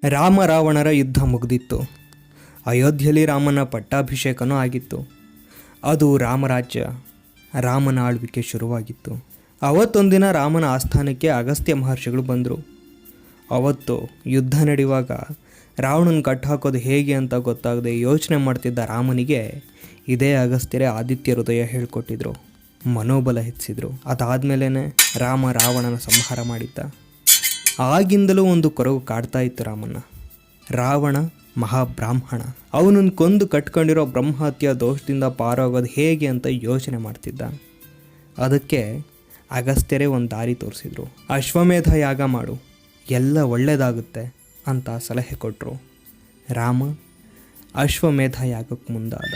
ರಾಮ ರಾವಣರ ಯುದ್ಧ ಮುಗಿದಿತ್ತು. ಅಯೋಧ್ಯೆಯಲ್ಲಿ ರಾಮನ ಪಟ್ಟಾಭಿಷೇಕನೂ ಆಗಿತ್ತು. ಅದು ರಾಮರಾಜ್ಯ, ರಾಮನ ಆಳ್ವಿಕೆ ಶುರುವಾಗಿತ್ತು. ಅವತ್ತೊಂದಿನ ರಾಮನ ಆಸ್ಥಾನಕ್ಕೆ ಅಗಸ್ತ್ಯ ಮಹರ್ಷಿಗಳು ಬಂದರು. ಅವತ್ತು ಯುದ್ಧ ನಡೆಯುವಾಗ ರಾವಣನ ಕಟ್ಟಾಕೋದು ಹೇಗೆ ಅಂತ ಗೊತ್ತಾಗದೆ ಯೋಚನೆ ಮಾಡ್ತಿದ್ದ ರಾಮನಿಗೆ ಇದೇ ಅಗಸ್ತ್ಯರೇ ಆದಿತ್ಯ ಹೃದಯ ಹೇಳ್ಕೊಟ್ಟಿದ್ರು, ಮನೋಬಲ ಹೆಚ್ಚಿದ್ರು. ಅದಾದಮೇಲೆ ರಾಮ ರಾವಣನ ಸಂಹಾರ ಮಾಡಿದ್ದ. ಆಗಿಂದಲೂ ಒಂದು ಕೊರಗು ಕಾಡ್ತಾ ಇತ್ತು ರಾಮನ. ರಾವಣ ಮಹಾಬ್ರಾಹ್ಮಣ. ಅವನನ್ನು ಕೊಂದು ಕಟ್ಕೊಂಡಿರೋ ಬ್ರಹ್ಮಹತ್ಯೆ ದೋಷದಿಂದ ಪಾರಾಗೋದು ಹೇಗೆ ಅಂತ ಯೋಚನೆ ಮಾಡ್ತಿದ್ದ. ಅದಕ್ಕೆ ಅಗಸ್ತ್ಯರೇ ಒಂದು ದಾರಿ ತೋರಿಸಿದ್ರು. ಅಶ್ವಮೇಧ ಯಾಗ ಮಾಡು, ಎಲ್ಲ ಒಳ್ಳೆಯದಾಗುತ್ತೆ ಅಂತ ಸಲಹೆ ಕೊಟ್ಟರು. ರಾಮ ಅಶ್ವಮೇಧ ಯಾಗಕ್ಕೆ ಮುಂದಾದ.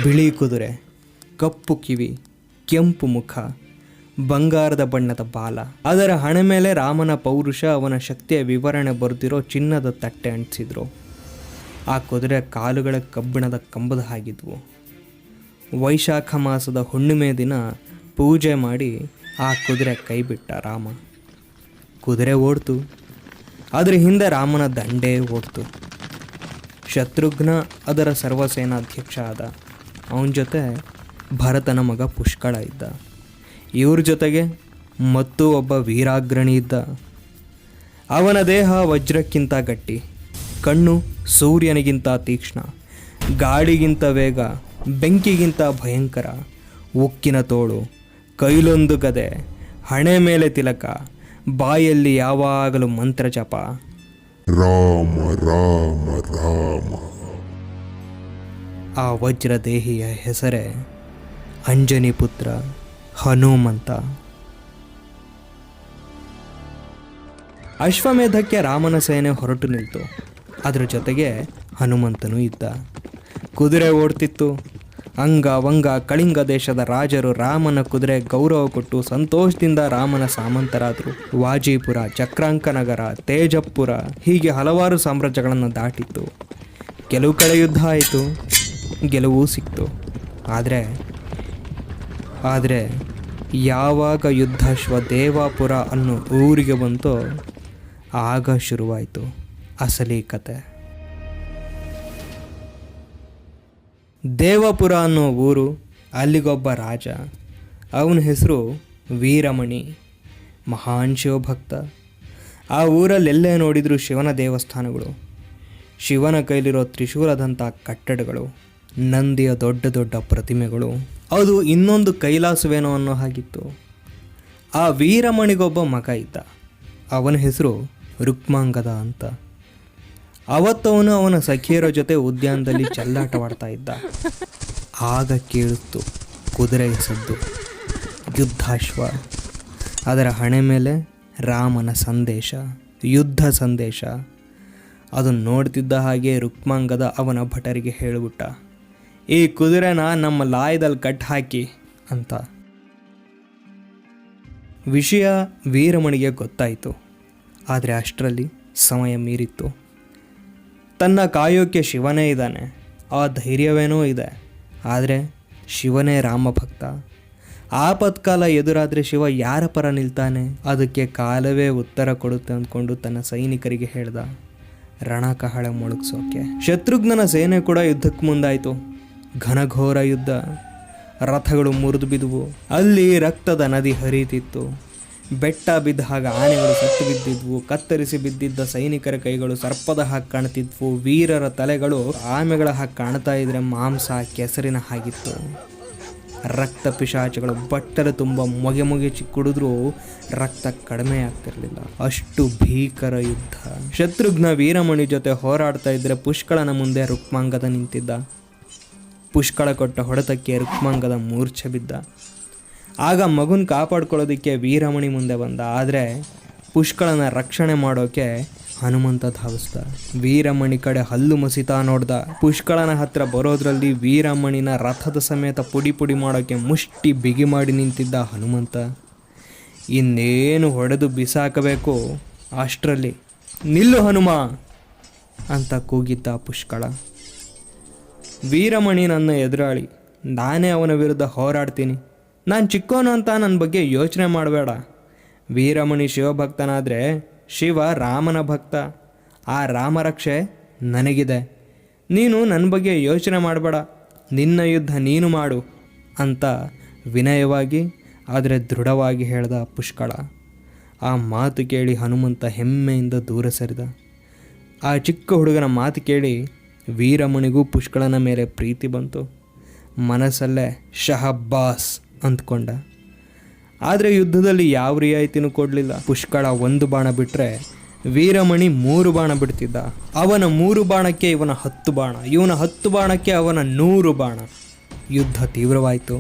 ಬಿಳಿ ಕುದುರೆ, ಕಪ್ಪು ಕಿವಿ, ಕೆಂಪು ಮುಖ, ಬಂಗಾರದ ಬಣ್ಣದ ಬಾಲ. ಅದರ ಹಣೆ ಮೇಲೆ ರಾಮನ ಪೌರುಷ, ಅವನ ಶಕ್ತಿಯ ವಿವರಣೆ ಬರೆದಿರೋ ಚಿನ್ನದ ತಟ್ಟೆ ಅಂಟಿಸಿದ್ರು. ಆ ಕುದುರೆ ಕಾಲುಗಳ ಕಬ್ಬಿಣದ ಕಂಬದ ಹಾಗಿದ್ವು. ವೈಶಾಖ ಮಾಸದ ಹುಣ್ಣಿಮೆ ದಿನ ಪೂಜೆ ಮಾಡಿ ಆ ಕುದುರೆ ಕೈ ಬಿಟ್ಟ ರಾಮ. ಕುದುರೆ ಓಡ್ತು, ಅದರ ಹಿಂದೆ ರಾಮನ ದಂಡೇ ಓಡ್ತು. ಶತ್ರುಘ್ನ ಅದರ ಸರ್ವಸೇನಾಧ್ಯಕ್ಷ ಆದ. ಅವನ ಜೊತೆ ಭರತನ ಮಗ ಪುಷ್ಕಳ ಇದ್ದ. ಇವ್ರ ಜೊತೆಗೆ ಮತ್ತು ಒಬ್ಬ ವೀರಾಗ್ರಣಿ ಇದ್ದ. ಅವನ ದೇಹ ವಜ್ರಕ್ಕಿಂತ ಗಟ್ಟಿ, ಕಣ್ಣು ಸೂರ್ಯನಿಗಿಂತ ತೀಕ್ಷ್ಣ, ಗಾಳಿಗಿಂತ ವೇಗ, ಬೆಂಕಿಗಿಂತ ಭಯಂಕರ, ಉಕ್ಕಿನ ತೋಳು, ಕೈಲೊಂದು ಗದೆ, ಹಣೆ ಮೇಲೆ ತಿಲಕ, ಬಾಯಲ್ಲಿ ಯಾವಾಗಲೂ ಮಂತ್ರ ಜಪ. ರಾಮ ರಾಮ ರಾಮ. ಆ ವಜ್ರದೇಹಿಯ ಹೆಸರೇ ಅಂಜನಿ ಪುತ್ರ ಹನುಮಂತ. ಅಶ್ವಮೇಧಕ್ಕೆ ರಾಮನ ಸೇನೆ ಹೊರಟು ನಿಲ್ತು. ಅದರ ಜೊತೆಗೆ ಹನುಮಂತನೂ ಇದ್ದ. ಕುದುರೆ ಓಡ್ತಿತ್ತು. ಅಂಗ ವಂಗ ಕಳಿಂಗ ದೇಶದ ರಾಜರು ರಾಮನ ಕುದುರೆ ಗೌರವ ಕೊಟ್ಟು ಸಂತೋಷದಿಂದ ರಾಮನ ಸಾಮಂತರಾದರು. ವಾಜಿಪುರ, ಚಕ್ರಾಂಕನಗರ, ತೇಜಪುರ ಹೀಗೆ ಹಲವಾರು ಸಾಮ್ರಾಜ್ಯಗಳನ್ನು ದಾಟಿತ್ತು. ಕೆಲವು ಕಡೆ ಯುದ್ಧ ಆಯಿತು, ಗೆಲುವು ಸಿಕ್ತು. ಆದರೆ ಯಾವಾಗ ಯುದ್ಧಾಶ್ವ ದೇವಾಪುರ ಅನ್ನೋ ಊರಿಗೆ ಬಂತೋ ಆಗ ಶುರುವಾಯಿತು ಅಸಲಿ ಕತೆ. ದೇವಪುರ ಅನ್ನೋ ಊರು, ಅಲ್ಲಿಗೊಬ್ಬ ರಾಜ. ಅವನ ಹೆಸರು ವೀರಮಣಿ, ಮಹಾನ್ ಶಿವಭಕ್ತ. ಆ ಊರಲ್ಲೆಲ್ಲೇ ನೋಡಿದರೂ ಶಿವನ ದೇವಸ್ಥಾನಗಳು, ಶಿವನ ಕೈಲಿರೋ ತ್ರಿಶೂಲದಂಥ ಕಟ್ಟಡಗಳು, ನಂದಿಯ ದೊಡ್ಡ ದೊಡ್ಡ ಪ್ರತಿಮೆಗಳು. ಅದು ಇನ್ನೊಂದು ಕೈಲಾಸವೇನೋ ಅನ್ನೋ ಹಾಗಿತ್ತು. ಆ ವೀರಮಣಿಗೊಬ್ಬ ಮಗ ಇದ್ದ. ಅವನ ಹೆಸರು ರುಕ್ಮಾಂಗದ ಅಂತ. ಅವತ್ತವನು ಅವನ ಸಖಿಯರ ಜೊತೆ ಉದ್ಯಾನದಲ್ಲಿ ಚೆಲ್ಲಾಟವಾಡ್ತಾ ಇದ್ದ. ಆಗ ಕೇಳಿತ್ತು ಕುದುರೆಯ ಸದ್ದು, ಯುದ್ಧಾಶ್ವ. ಅದರ ಹಣೆ ಮೇಲೆ ರಾಮನ ಸಂದೇಶ, ಯುದ್ಧ ಸಂದೇಶ. ಅದನ್ನು ನೋಡ್ತಿದ್ದ ಹಾಗೆ ರುಕ್ಮಾಂಗದ ಅವನ ಭಟರಿಗೆ ಹೇಳಿಬಿಟ್ಟ, ಈ ಕುದುರೆನ ನಮ್ಮ ಲಾಯದಲ್ಲಿ ಕಟ್ ಹಾಕಿ ಅಂತ. ವಿಷಯ ವೀರಮಣಿಗೆ ಗೊತ್ತಾಯಿತು. ಆದರೆ ಅಷ್ಟರಲ್ಲಿ ಸಮಯ ಮೀರಿತ್ತು. ತನ್ನ ಕಾಯೋಕ್ಕೆ ಶಿವನೇ ಇದ್ದಾನೆ, ಆ ಧೈರ್ಯವೇನೋ ಇದೆ. ಆದರೆ ಶಿವನೇ ರಾಮಭಕ್ತ. ಆಪತ್ಕಾಲ ಎದುರಾದರೆ ಶಿವ ಯಾರ ಪರ ನಿಲ್ತಾನೆ? ಅದಕ್ಕೆ ಕಾಲವೇ ಉತ್ತರ ಕೊಡುತ್ತೆ ಅಂದ್ಕೊಂಡು ತನ್ನ ಸೈನಿಕರಿಗೆ ಹೇಳ್ದ, ರಣಕಹಳೆ ಮೊಳಗಿಸೋಕೆ. ಶತ್ರುಘ್ನನ ಸೇನೆ ಕೂಡ ಯುದ್ಧಕ್ಕೆ ಮುಂದಾಯಿತು. ಘನಘೋರ ಯುದ್ಧ. ರಥಗಳು ಮುರಿದು ಬಿದ್ದುವು. ಅಲ್ಲಿ ರಕ್ತದ ನದಿ ಹರಿತಿತ್ತು. ಬೆಟ್ಟ ಬಿದ್ದ ಹಾಗೆ ಆನೆಗಳು ಸತ್ತು ಬಿದ್ದಿದ್ವು. ಕತ್ತರಿಸಿ ಬಿದ್ದಿದ್ದ ಸೈನಿಕರ ಕೈಗಳು ಸರ್ಪದ ಹಾಗೆ ಕಾಣ್ತಿದ್ವು. ವೀರರ ತಲೆಗಳು ಆಮೆಗಳ ಹಾಗೆ ಕಾಣ್ತಾ ಇದ್ರೆ ಮಾಂಸ ಕೆಸರಿನ ಹಾಗಿತ್ತು. ರಕ್ತ ಪಿಶಾಚಗಳು ಬಟ್ಟಲು ತುಂಬ ಮೊಗೆ ಕುಡಿದ್ರೂ ರಕ್ತ ಕಡಿಮೆ ಆಗ್ತಿರ್ಲಿಲ್ಲ. ಅಷ್ಟು ಭೀಕರ ಯುದ್ಧ. ಶತ್ರುಘ್ನ ವೀರಮಣಿ ಜೊತೆ ಹೋರಾಡ್ತಾ ಇದ್ರೆ ಪುಷ್ಕಳನ ಮುಂದೆ ರುಕ್ಮಾಂಗದ ನಿಂತಿದ್ದ. ಪುಷ್ಕಳ ಕೊಟ್ಟ ಹೊಡೆತಕ್ಕೆ ರುಕ್ಮಾಂಗದ ಮೂರ್ಛೆ ಬಿದ್ದ. ಆಗ ಮಗುನ ಕಾಪಾಡ್ಕೊಳ್ಳೋದಕ್ಕೆ ವೀರಮಣಿ ಮುಂದೆ ಬಂದ. ಆದರೆ ಪುಷ್ಕಳನ ರಕ್ಷಣೆ ಮಾಡೋಕೆ ಹನುಮಂತ ಧಾವಿಸ್ದ. ವೀರಮಣಿ ಕಡೆ ಹಲ್ಲು ಮಸಿತಾ ನೋಡ್ದ. ಪುಷ್ಕಳನ ಹತ್ರ ಬರೋದ್ರಲ್ಲಿ ವೀರಮಣಿನ ರಥದ ಸಮೇತ ಪುಡಿ ಪುಡಿ ಮಾಡೋಕೆ ಮುಷ್ಟಿ ಬಿಗಿ ಮಾಡಿ ನಿಂತಿದ್ದ ಹನುಮಂತ. ಇನ್ನೇನು ಹೊಡೆದು ಬಿಸಾಕಬೇಕು ಅಷ್ಟರಲ್ಲಿ ನಿಲ್ಲು ಹನುಮ ಅಂತ ಕೂಗಿದ್ದ ಪುಷ್ಕಳ. ವೀರಮಣಿ ನನ್ನ ಎದುರಾಳಿ, ನಾನೇ ಅವನ ವಿರುದ್ಧ ಹೋರಾಡ್ತೀನಿ. ನಾನು ಚಿಕ್ಕೋನು ಅಂತ ನನ್ನ ಬಗ್ಗೆ ಯೋಚನೆ ಮಾಡಬೇಡ. ವೀರಮಣಿ ಶಿವಭಕ್ತನಾದರೆ ಶಿವ ರಾಮನ ಭಕ್ತ. ಆ ರಾಮರಕ್ಷೆ ನನಗಿದೆ. ನೀನು ನನ್ನ ಬಗ್ಗೆ ಯೋಚನೆ ಮಾಡಬೇಡ, ನಿನ್ನ ಯುದ್ಧ ನೀನು ಮಾಡು ಅಂತ ವಿನಯವಾಗಿ ಆದರೆ ದೃಢವಾಗಿ ಹೇಳ್ದ ಪುಷ್ಕಳ. ಆ ಮಾತು ಕೇಳಿ ಹನುಮಂತ ಹೆಮ್ಮೆಯಿಂದ ದೂರ ಸರಿದ. ಆ ಚಿಕ್ಕ ಹುಡುಗನ ಮಾತು ಕೇಳಿ ವೀರಮಣಿಗೂ ಪುಷ್ಕಳನ ಮೇಲೆ ಪ್ರೀತಿ ಬಂತು. ಮನಸ್ಸಲ್ಲೇ ಶಹಬ್ಬಾಸ್ ಅಂದ್ಕೊಂಡ. ಆದರೆ ಯುದ್ಧದಲ್ಲಿ ಯಾವ ರಿಯಾಯಿತಿನೂ ಕೊಡಲಿಲ್ಲ. ಪುಷ್ಕಳ 1 ಬಾಣ ಬಿಟ್ಟರೆ ವೀರಮಣಿ 3 ಬಾಣ ಬಿಡ್ತಿದ್ದ. ಅವನ 3 ಬಾಣಕ್ಕೆ ಇವನ 10 ಬಾಣ, ಇವನ 10 ಬಾಣಕ್ಕೆ ಅವನ 100 ಬಾಣ. ಯುದ್ಧ ತೀವ್ರವಾಯಿತು.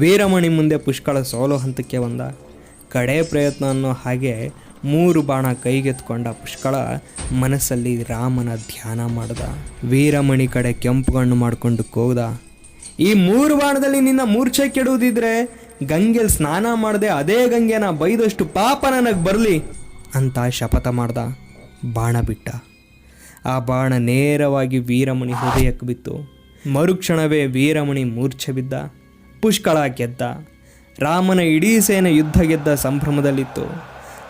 ವೀರಮಣಿ ಮುಂದೆ ಪುಷ್ಕಳ ಸೋಲೋ ಹಂತಕ್ಕೆ ಬಂದ. ಕಡೆ ಪ್ರಯತ್ನ ಅನ್ನೋ ಹಾಗೆ 3 ಬಾಣ ಕೈಗೆತ್ಕೊಂಡ ಪುಷ್ಕಳ ಮನಸ್ಸಲ್ಲಿ ರಾಮನ ಧ್ಯಾನ ಮಾಡ್ದ. ವೀರಮಣಿ ಕಡೆ ಕೆಂಪುಗಣ್ಣು ಮಾಡಿಕೊಂಡು ಕೂಗ್ದ, ಈ 3 ಬಾಣದಲ್ಲಿ ನಿನ್ನ ಮೂರ್ಛೆ ಕೆಡುವುದಿದ್ರೆ ಗಂಗೆಲ್ ಸ್ನಾನ ಮಾಡದೆ ಅದೇ ಗಂಗೆನ ಬೈದಷ್ಟು ಪಾಪ ನನಗೆ ಬರಲಿ ಅಂತ ಶಪಥ ಮಾಡ್ದ. ಬಾಣ ಬಿಟ್ಟ. ಆ ಬಾಣ ನೇರವಾಗಿ ವೀರಮಣಿ ಹೃದಯಕ್ಕೆ ಬಿತ್ತು. ಮರುಕ್ಷಣವೇ ವೀರಮಣಿ ಮೂರ್ಛೆ ಬಿದ್ದ. ಪುಷ್ಕಳ ಗೆದ್ದ. ರಾಮನ ಇಡೀ ಸೇನೆ ಯುದ್ಧ ಗೆದ್ದ ಸಂಭ್ರಮದಲ್ಲಿತ್ತು.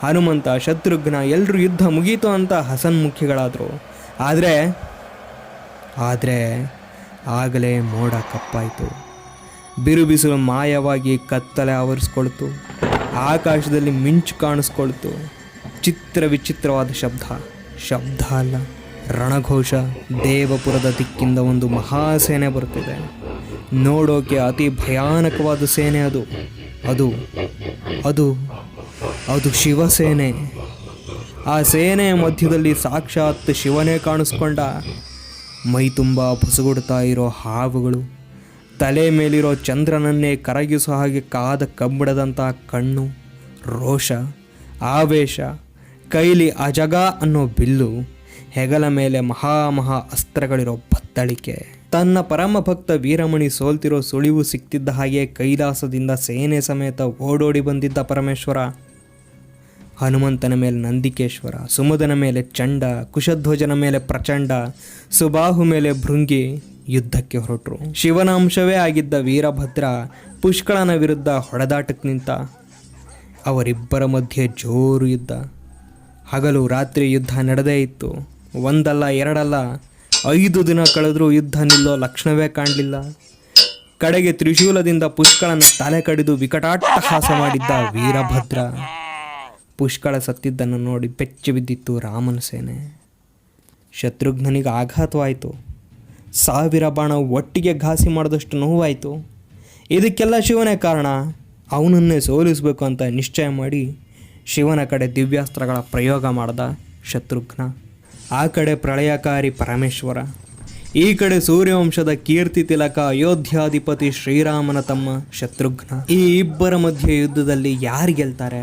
ಹನುಮಂತ, ಶತ್ರುಘ್ನ ಎಲ್ಲರೂ ಯುದ್ಧ ಮುಗೀತು ಅಂತ ಹಸನ್ಮುಖಿಗಳಾದರು. ಆದರೆ ಆಗಲೇ ಮೋಡ ಕಪ್ಪಾಯಿತು. ಬಿರುಬಿಸಿಲು ಮಾಯವಾಗಿ ಕತ್ತಲೆ ಆವರಿಸ್ಕೊಳ್ತು. ಆಕಾಶದಲ್ಲಿ ಮಿಂಚು ಕಾಣಿಸ್ಕೊಳ್ತು. ವಿಚಿತ್ರವಾದ ಶಬ್ದ ಅಲ್ಲ, ರಣಘೋಷ. ದೇವಪುರದ ದಿಕ್ಕಿಂದ ಒಂದು ಮಹಾಸೇನೆ ಬರುತ್ತಿದೆ. ನೋಡೋಕೆ ಅತಿ ಭಯಾನಕವಾದ ಸೇನೆ. ಅದು ಶಿವಸೇನೆ. ಆ ಸೇನೆಯ ಮಧ್ಯದಲ್ಲಿ ಸಾಕ್ಷಾತ್ ಶಿವನೇ ಕಾಣಿಸ್ಕೊಂಡ. ಮೈ ತುಂಬ ಬುಸುಗುಡ್ತಾ ಇರೋ ಹಾವುಗಳು, ತಲೆ ಮೇಲಿರೋ ಚಂದ್ರನನ್ನೇ ಕರಗಿಸೋ ಹಾಗೆ ಕಾದ ಕಬ್ಬಿಡದಂಥ ಕಣ್ಣು, ರೋಷ, ಆವೇಶ, ಕೈಲಿ ಅಜಗ ಅನ್ನೋ ಬಿಲ್ಲು, ಹೆಗಲ ಮೇಲೆ ಮಹಾ ಅಸ್ತ್ರಗಳಿರೋ ಬತ್ತಳಿಕೆ. ತನ್ನ ಪರಮ ಭಕ್ತ ವೀರಮಣಿ ಸೋಲ್ತಿರೋ ಸುಳಿವು ಸಿಕ್ತಿದ್ದ ಹಾಗೆ ಕೈಲಾಸದಿಂದ ಸೇನೆ ಸಮೇತ ಓಡೋಡಿ ಬಂದಿದ್ದ ಪರಮೇಶ್ವರ. ಹನುಮಂತನ ಮೇಲೆ ನಂದಿಕೇಶ್ವರ, ಸುಮದನ ಮೇಲೆ ಚಂಡ, ಕುಶಧ್ವಜನ ಮೇಲೆ ಪ್ರಚಂಡ, ಸುಬಾಹು ಮೇಲೆ ಭೃಂಗಿ ಯುದ್ಧಕ್ಕೆ ಹೊರಟರು. ಶಿವನ ಅಂಶವೇ ಆಗಿದ್ದ ವೀರಭದ್ರ ಪುಷ್ಕಳನ ವಿರುದ್ಧ ಹೊಡೆದಾಟಕ್ಕೆ ನಿಂತ. ಅವರಿಬ್ಬರ ಮಧ್ಯೆ ಜೋರು ಯುದ್ಧ. ಹಗಲು ರಾತ್ರಿ ಯುದ್ಧ ನಡೆದೇ ಇತ್ತು. 1 ಅಲ್ಲ 2 ಅಲ್ಲ 5 ದಿನ ಕಳೆದರೂ ಯುದ್ಧ ನಿಲ್ಲೋ ಲಕ್ಷಣವೇ ಕಾಣಲಿಲ್ಲ. ಕಡೆಗೆ ತ್ರಿಶೂಲದಿಂದ ಪುಷ್ಕಳನ ತಲೆ ಕಡಿದು ವಿಕಟಾಟ್ಟಹಾಸ ಮಾಡಿದ್ದ ವೀರಭದ್ರ. ಪುಷ್ಕಳ ಸತ್ತಿದ್ದನ್ನು ನೋಡಿ ಬೆಚ್ಚಿ ಬಿದ್ದಿತ್ತು ರಾಮನ ಸೇನೆ. ಶತ್ರುಘ್ನಿಗೆ ಆಘಾತವಾಯಿತು. 1000 ಬಾಣ ಒಟ್ಟಿಗೆ ಘಾಸಿ ಮಾಡಿದಷ್ಟು ನೋವಾಯಿತು. ಇದಕ್ಕೆಲ್ಲ ಶಿವನೇ ಕಾರಣ. ಅವನನ್ನೇ ಸೋಲಿಸಬೇಕು ಅಂತ ನಿಶ್ಚಯ ಮಾಡಿ ಶಿವನ ಕಡೆ ದಿವ್ಯಾಸ್ತ್ರಗಳ ಪ್ರಯೋಗ ಮಾಡ್ದ ಶತ್ರುಘ್ನ. ಆ ಕಡೆ ಪ್ರಳಯಕಾರಿ ಪರಮೇಶ್ವರ, ಈ ಕಡೆ ಸೂರ್ಯವಂಶದ ಕೀರ್ತಿ ತಿಲಕ ಅಯೋಧ್ಯಾಧಿಪತಿ ಶ್ರೀರಾಮನ ತಮ್ಮ ಶತ್ರುಘ್ನ. ಈ ಇಬ್ಬರ ಮಧ್ಯೆ ಯುದ್ಧದಲ್ಲಿ ಯಾರು ಗೆಲ್ತಾರೆ?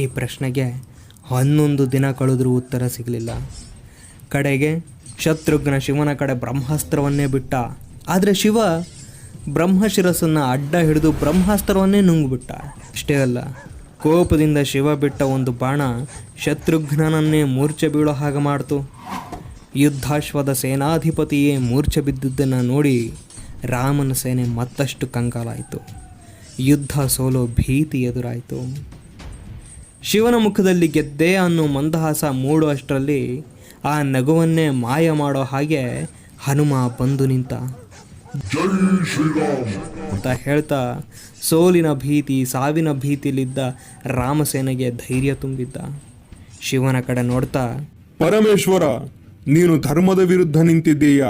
ಈ ಪ್ರಶ್ನೆಗೆ 11 ದಿನ ಕಳೆದರೂ ಉತ್ತರ ಸಿಗಲಿಲ್ಲ. ಕಡೆಗೆ ಶತ್ರುಘ್ನ ಶಿವನ ಕಡೆ ಬ್ರಹ್ಮಾಸ್ತ್ರವನ್ನೇ ಬಿಟ್ಟ. ಆದರೆ ಶಿವ ಬ್ರಹ್ಮಶಿರಸ್ಸನ್ನು ಅಡ್ಡ ಹಿಡಿದು ಬ್ರಹ್ಮಾಸ್ತ್ರವನ್ನೇ ನುಂಗ್ಬಿಟ್ಟ. ಅಷ್ಟೇ ಅಲ್ಲ, ಕೋಪದಿಂದ ಶಿವ ಬಿಟ್ಟ ಒಂದು ಬಾಣ ಶತ್ರುಘ್ನನನ್ನೇ ಮೂರ್ಛೆ ಬೀಳೋ ಹಾಗೆ ಮಾಡ್ತು. ಯುದ್ಧಾಶ್ವದ ಸೇನಾಧಿಪತಿಯೇ ಮೂರ್ಛೆ ಬಿದ್ದುದನ್ನು ನೋಡಿ ರಾಮನ ಸೇನೆ ಮತ್ತಷ್ಟು ಕಂಗಾಲಾಯಿತು. ಯುದ್ಧ ಸೋಲೋ ಭೀತಿ ಎದುರಾಯಿತು. ಶಿವನ ಮುಖದಲ್ಲಿ ಗೆದ್ದೆ ಅನ್ನೋ ಮಂದಹಾಸ ಮೂಡುವಷ್ಟರಲ್ಲಿ ಆ ನಗುವನ್ನೇ ಮಾಯ ಮಾಡೋ ಹಾಗೆ ಹನುಮ ಬಂದು ನಿಂತ. ಅಂತ ಹೇಳ್ತಾ ಸೋಲಿನ ಭೀತಿ, ಸಾವಿನ ಭೀತಿಲಿದ್ದ ರಾಮಸೇನೆಗೆ ಧೈರ್ಯ ತುಂಬಿದ್ದ. ಶಿವನ ಕಡೆ ನೋಡ್ತಾ, ಪರಮೇಶ್ವರ, ನೀನು ಧರ್ಮದ ವಿರುದ್ಧ ನಿಂತಿದ್ದೀಯ.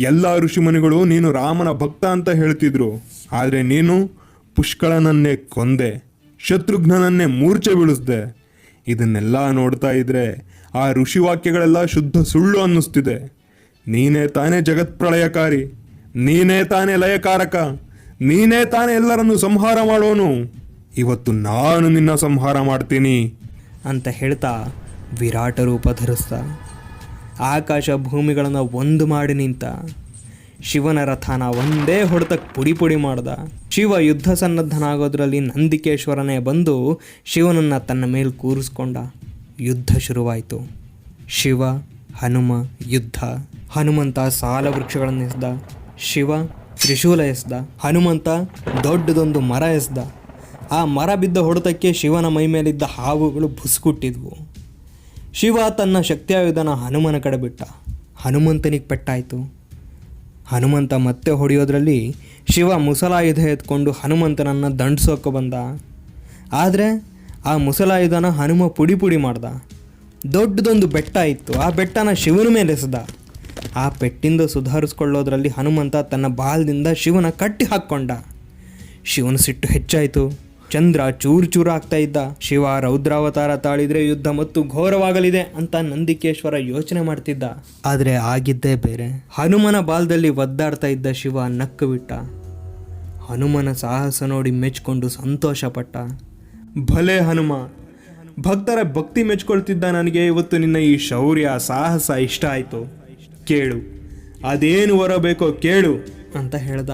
ಎಲ್ಲ ಋಷಿಮುನಿಗಳು ನೀನು ರಾಮನ ಭಕ್ತ ಅಂತ ಹೇಳ್ತಿದ್ರು. ಆದರೆ ನೀನು ಪುಷ್ಕಳನನ್ನೇ ಕೊಂದೆ, ಶತ್ರುಘ್ನನನ್ನೇ ಮೂರ್ಛೆ ಬೀಳಿಸ್ದೆ. ಇದನ್ನೆಲ್ಲ ನೋಡ್ತಾ ಇದ್ರೆ ಆ ಋಷಿವಾಕ್ಯಗಳೆಲ್ಲ ಶುದ್ಧ ಸುಳ್ಳು ಅನ್ನಿಸ್ತಿದೆ. ನೀನೇ ತಾನೇ ಜಗತ್ಪ್ರಳಯಕಾರಿ, ನೀನೇ ತಾನೇ ಲಯಕಾರಕ, ನೀನೇ ತಾನೇ ಎಲ್ಲರನ್ನು ಸಂಹಾರ ಮಾಡೋನು. ಇವತ್ತು ನಾನು ನಿನ್ನ ಸಂಹಾರ ಮಾಡ್ತೀನಿ ಅಂತ ಹೇಳ್ತಾ ವಿರಾಟ ರೂಪ ಧರಿಸ್ದ. ಆಕಾಶ ಭೂಮಿಗಳನ್ನು ಒಂದು ಮಾಡಿ ನಿಂತ. ಶಿವನ ರಥನ ಒಂದೇ ಹೊಡೆತಕ್ಕೆ ಪುಡಿ ಪುಡಿ ಮಾಡ್ದ. ಶಿವ ಯುದ್ಧ ಸನ್ನದ್ಧನಾಗೋದ್ರಲ್ಲಿ ನಂದಿಕೇಶ್ವರನೇ ಬಂದು ಶಿವನನ್ನು ತನ್ನ ಮೇಲೆ ಕೂರಿಸ್ಕೊಂಡ. ಯುದ್ಧ ಶುರುವಾಯಿತು. ಶಿವ ಹನುಮ ಯುದ್ಧ. ಹನುಮಂತ ಸಾಲ ವೃಕ್ಷಗಳನ್ನು ಎಸ್ದ. ಶಿವ ತ್ರಿಶೂಲ ಎಸ್ದ. ಹನುಮಂತ ದೊಡ್ಡದೊಂದು ಮರ ಎಸ್ದ. ಆ ಮರ ಬಿದ್ದ ಹೊಡೆತಕ್ಕೆ ಶಿವನ ಮೈ ಮೇಲಿದ್ದ ಹಾವುಗಳು ಬುಸ್ಕುಟ್ಟಿದ್ವು. ಶಿವ ತನ್ನ ಶಕ್ತಿಯಾಯುಧನ ಹನುಮನ ಕಡೆ ಬಿಟ್ಟ. ಹನುಮಂತನಿಗೆ ಪೆಟ್ಟಾಯಿತು. ಹನುಮಂತ ಮತ್ತೆ ಹೊಡೆಯೋದ್ರಲ್ಲಿ ಶಿವ ಮುಸಲಾಯುಧ ಎತ್ಕೊಂಡು ಹನುಮಂತನನ್ನು ದಂಡಿಸೋಕೆ ಬಂದ. ಆದರೆ ಆ ಮುಸಲಾಯುಧನ ಹನುಮ ಪುಡಿ ಪುಡಿ ಮಾಡ್ದ. ದೊಡ್ಡದೊಂದು ಬೆಟ್ಟ ಇತ್ತು, ಆ ಬೆಟ್ಟನ ಶಿವನ ಮೇಲೆ ಎಸೆದ. ಆ ಪೆಟ್ಟಿಂದ ಸುಧಾರಿಸ್ಕೊಳ್ಳೋದ್ರಲ್ಲಿ ಹನುಮಂತ ತನ್ನ ಬಾಲದಿಂದ ಶಿವನ ಕಟ್ಟಿ ಹಾಕ್ಕೊಂಡ. ಶಿವನ ಸಿಟ್ಟು ಹೆಚ್ಚಾಯಿತು. ಚಂದ್ರ ಚೂರು ಚೂರು ಆಗ್ತಾ ಇದ್ದ. ಶಿವ ರೌದ್ರಾವತಾರ ತಾಳಿದ್ರೆ ಯುದ್ಧ ಮತ್ತು ಘೋರವಾಗಲಿದೆ ಅಂತ ನಂದಿಕೇಶ್ವರ ಯೋಚನೆ ಮಾಡ್ತಿದ್ದ. ಆದರೆ ಆಗಿದ್ದೇ ಬೇರೆ. ಹನುಮನ ಬಾಲದಲ್ಲಿ ಒದ್ದಾಡ್ತಾ ಇದ್ದ ಶಿವ ನಕ್ಕು ಬಿಟ್ಟ. ಹನುಮನ ಸಾಹಸ ನೋಡಿ ಮೆಚ್ಕೊಂಡು ಸಂತೋಷಪಟ್ಟ. ಭಲೆ ಹನುಮ, ಭಕ್ತರ ಭಕ್ತಿ ಮೆಚ್ಕೊಳ್ತಿದ್ದ ನನಗೆ ಇವತ್ತು ನಿನ್ನ ಈ ಶೌರ್ಯ ಸಾಹಸ ಇಷ್ಟ ಆಯಿತು. ಕೇಳು, ಅದೇನು ವರ ಬೇಕೋ ಕೇಳು ಅಂತ ಹೇಳ್ದ.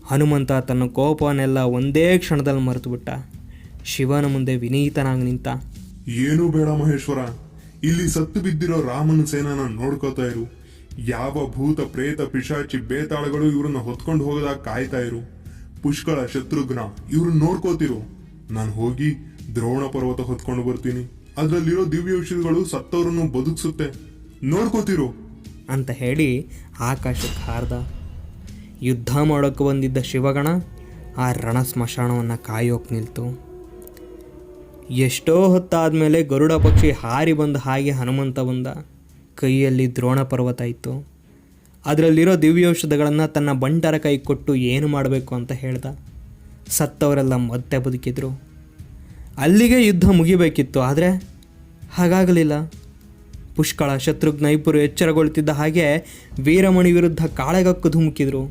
ಹನುಮಂತ ತನ್ನ ಕೋಪವನ್ನೆಲ್ಲ ಒಂದೇ ಕ್ಷಣದಲ್ಲಿ ಮರೆತು ಬಿಟ್ಟ. ಶಿವನ ಮುಂದೆ ವಿನೀತನಾಗಿ ನಿಂತ. ಏನೂ ಬೇಡ ಮಹೇಶ್ವರ, ಇಲ್ಲಿ ಸತ್ತು ಬಿದ್ದಿರೋ ರಾಮನ ಸೇನನ ನೋಡ್ಕೋತಾ ಇರು. ಯಾವ ಭೂತ ಪ್ರೇತ ಪಿಶಾಚಿ ಬೇತಾಳಗಳು ಇವ್ರನ್ನ ಹೊತ್ಕೊಂಡು ಹೋಗದಾಗ ಕಾಯ್ತಾ ಇರು. ಪುಷ್ಕಳ ಶತ್ರುಘ್ನ ಇವ್ರನ್ನ ನೋಡ್ಕೋತಿರು. ನಾನು ಹೋಗಿ ದ್ರೋಣ ಪರ್ವತ ಹೊತ್ಕೊಂಡು ಬರ್ತೀನಿ. ಅದ್ರಲ್ಲಿರೋ ದಿವ್ಯ ಔಷಧಿಗಳು ಸತ್ತವರನ್ನು ಬದುಕಿಸುತ್ತೆ, ನೋಡ್ಕೋತಿರು ಅಂತ ಹೇಳಿ ಆಕಾಶಕ್ಕೆ ಹಾರ್ದ. ಯುದ್ಧ ಮಾಡೋಕ್ಕೆ ಬಂದಿದ್ದ ಶಿವಗಣ ಆ ರಣ ಸ್ಮಶಾನವನ್ನು ಕಾಯೋಕೆ ನಿಲ್ತು. ಎಷ್ಟೋ ಹೊತ್ತಾದಮೇಲೆ ಗರುಡ ಪಕ್ಷಿ ಹಾರಿ ಬಂದ ಹಾಗೆ ಹನುಮಂತ ಬಂದ. ಕೈಯಲ್ಲಿ ದ್ರೋಣ ಪರ್ವತ ಇತ್ತು. ಅದರಲ್ಲಿರೋ ದಿವ್ಯೌಷಧಗಳನ್ನು ತನ್ನ ಬಂಟರ ಕೈ ಕೊಟ್ಟು ಏನು ಮಾಡಬೇಕು ಅಂತ ಹೇಳ್ದ. ಸತ್ತವರೆಲ್ಲ ಮತ್ತೆ ಬದುಕಿದ್ರು. ಅಲ್ಲಿಗೆ ಯುದ್ಧ ಮುಗಿಬೇಕಿತ್ತು, ಆದರೆ ಹಾಗಾಗಲಿಲ್ಲ. ಪುಷ್ಕಳ ಶತ್ರುಘ್ನ ಇಬ್ಬರು ಎಚ್ಚರಗೊಳ್ತಿದ್ದ ಹಾಗೆ ವೀರಮಣಿ ವಿರುದ್ಧ ಕಾಳೆಗಕ್ಕು ಧುಮುಕಿದ್ರು.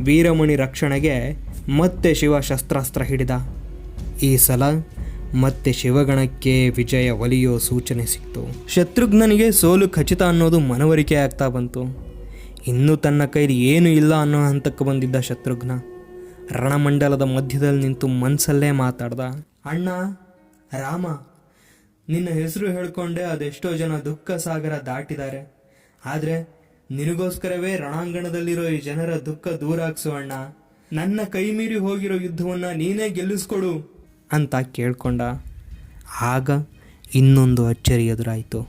ವೀರಮಣಿ ರಕ್ಷಣೆಗೆ ಮತ್ತೆ ಶಿವ ಶಸ್ತ್ರಾಸ್ತ್ರ ಹಿಡಿದ. ಈ ಸಲ ಮತ್ತೆ ಶಿವಗಣಕ್ಕೆ ವಿಜಯ ಒಲಿಯೋ ಸೂಚನೆ ಸಿಕ್ತು. ಶತ್ರುಘ್ನನಿಗೆ ಸೋಲು ಖಚಿತ ಅನ್ನೋದು ಮನವರಿಕೆ ಆಗ್ತಾ ಬಂತು. ಇನ್ನೂ ತನ್ನ ಕೈಲಿ ಏನೂ ಇಲ್ಲ ಅನ್ನೋ ಹಂತಕ್ಕೆ ಬಂದಿದ್ದ ಶತ್ರುಘ್ನ ರಣಮಂಡಲದ ಮಧ್ಯದಲ್ಲಿ ನಿಂತು ಮನಸ್ಸಲ್ಲೇ ಮಾತಾಡ್ದ. ಅಣ್ಣ ರಾಮ, ನಿನ್ನ ಹೆಸರು ಹೇಳ್ಕೊಂಡೆ ಅದೆಷ್ಟೋ ಜನ ದುಃಖ ಸಾಗರ ದಾಟಿದ್ದಾರೆ. ಆದರೆ ನಿನಗೋಸ್ಕರವೇ ರಣಾಂಗಣದಲ್ಲಿರೋ ಈ ಜನರ ದುಃಖ ದೂರ ಹಾಕ್ಸು ಅಣ್ಣ. ನನ್ನ ಕೈ ಮೀರಿ ಹೋಗಿರೋ ಯುದ್ಧವನ್ನು ನೀನೇ ಗೆಲ್ಲಿಸ್ಕೊಡು ಅಂತ ಕೇಳ್ಕೊಂಡ. ಆಗ ಇನ್ನೊಂದು ಅಚ್ಚರಿ ಎದುರಾಯಿತು.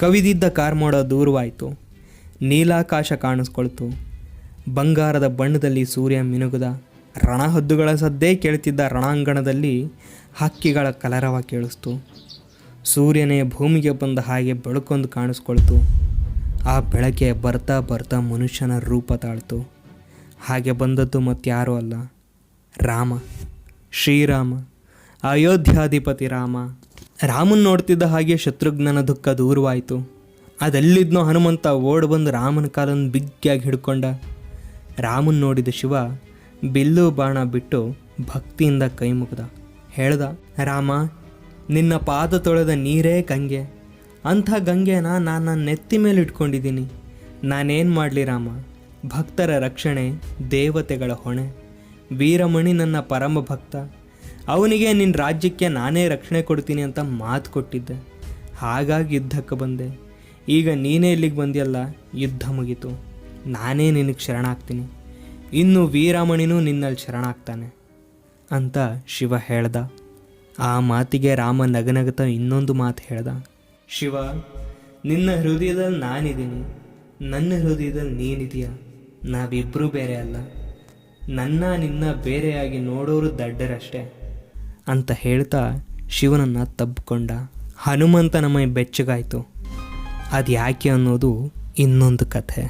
ಕವಿದಿದ್ದ ಕಾರ್ಮೋಡ ದೂರವಾಯಿತು. ನೀಲಾಕಾಶ ಕಾಣಿಸ್ಕೊಳ್ತು. ಬಂಗಾರದ ಬಣ್ಣದಲ್ಲಿ ಸೂರ್ಯ ಮಿನುಗುದ. ರಣಹದ್ದುಗಳ ಸದ್ದೇ ಕೇಳ್ತಿದ್ದ ರಣಾಂಗಣದಲ್ಲಿ ಹಕ್ಕಿಗಳ ಕಲರವ ಕೇಳಿಸ್ತು. ಸೂರ್ಯನೇ ಭೂಮಿಗೆ ಬಂದ ಹಾಗೆ ಬೆಳಕೊಂದು ಕಾಣಿಸ್ಕೊಳ್ತು. ಆ ಬೆಳಕೆ ಬರ್ತಾ ಬರ್ತಾ ಮನುಷ್ಯನ ರೂಪ ತಾಳ್ತು. ಹಾಗೆ ಬಂದದ್ದು ಮತ್ತಾರೂ ಅಲ್ಲ, ರಾಮ, ಶ್ರೀರಾಮ, ಅಯೋಧ್ಯಾಧಿಪತಿ ರಾಮ. ರಾಮನ್ ನೋಡ್ತಿದ್ದ ಹಾಗೆ ಶತ್ರುಘ್ನನ ದುಃಖ ದೂರವಾಯಿತು. ಅದೆಲ್ಲಿದ್ನೋ ಹನುಮಂತ ಓಡ್ ಬಂದು ರಾಮನ ಕಾಲನ್ನು ಬಿಗ್ಗಿಯಾಗಿ ಹಿಡ್ಕೊಂಡ. ರಾಮನ್ ನೋಡಿದ ಶಿವ ಬಿಲ್ಲು ಬಾಣ ಬಿಟ್ಟು ಭಕ್ತಿಯಿಂದ ಕೈ ಮುಗಿದ. ಹೇಳ್ದ, ರಾಮ, ನಿನ್ನ ಪಾದ ತೊಳೆದ ನೀರೇ ಗಂಗೆ. ಅಂಥ ಗಂಗೆನ ನಾನು ನನ್ನ ನೆತ್ತಿ ಮೇಲೆ ಇಟ್ಕೊಂಡಿದ್ದೀನಿ. ನಾನೇನು ಮಾಡಲಿ ರಾಮ? ಭಕ್ತರ ರಕ್ಷಣೆ ದೇವತೆಗಳ ಹೊಣೆ. ವೀರಮಣಿ ನನ್ನ ಪರಮ ಭಕ್ತ. ಅವನಿಗೆ ನಿನ್ನ ರಾಜ್ಯಕ್ಕೆ ನಾನೇ ರಕ್ಷಣೆ ಕೊಡ್ತೀನಿ ಅಂತ ಮಾತು ಕೊಟ್ಟಿದ್ದೆ. ಹಾಗಾಗಿ ಯುದ್ಧಕ್ಕೆ ಬಂದೆ. ಈಗ ನೀನೇ ಇಲ್ಲಿಗೆ ಬಂದಿಯಲ್ಲ, ಯುದ್ಧ ಮುಗೀತು. ನಾನೇ ನಿನಗೆ ಶರಣಾಗ್ತೀನಿ. ಇನ್ನು ವೀರಮಣಿನೂ ನಿನ್ನಲ್ಲಿ ಶರಣಾಗ್ತಾನೆ ಅಂತ ಶಿವ ಹೇಳ್ದ. ಆ ಮಾತಿಗೆ ರಾಮ ನಗನಗತ ಇನ್ನೊಂದು ಮಾತು ಹೇಳ್ದ. ಶಿವ, ನಿನ್ನ ಹೃದಯದಲ್ಲಿ ನಾನಿದ್ದೀನಿ, ನನ್ನ ಹೃದಯದಲ್ಲಿ ನೀನಿದೆಯಾ. ನಾವಿಬ್ಬರೂ ಬೇರೆ ಅಲ್ಲ. ನಿನ್ನ ಬೇರೆಯಾಗಿ ನೋಡೋರು ದಡ್ಡರಷ್ಟೇ ಅಂತ ಹೇಳ್ತಾ ಶಿವನನ್ನು ತಬ್ಬಿಕೊಂಡ. ಹನುಮಂತನ ಮೈ ಬೆಚ್ಚಗಾಯಿತು. ಅದು ಯಾಕೆ ಅನ್ನೋದು ಇನ್ನೊಂದು ಕಥೆ.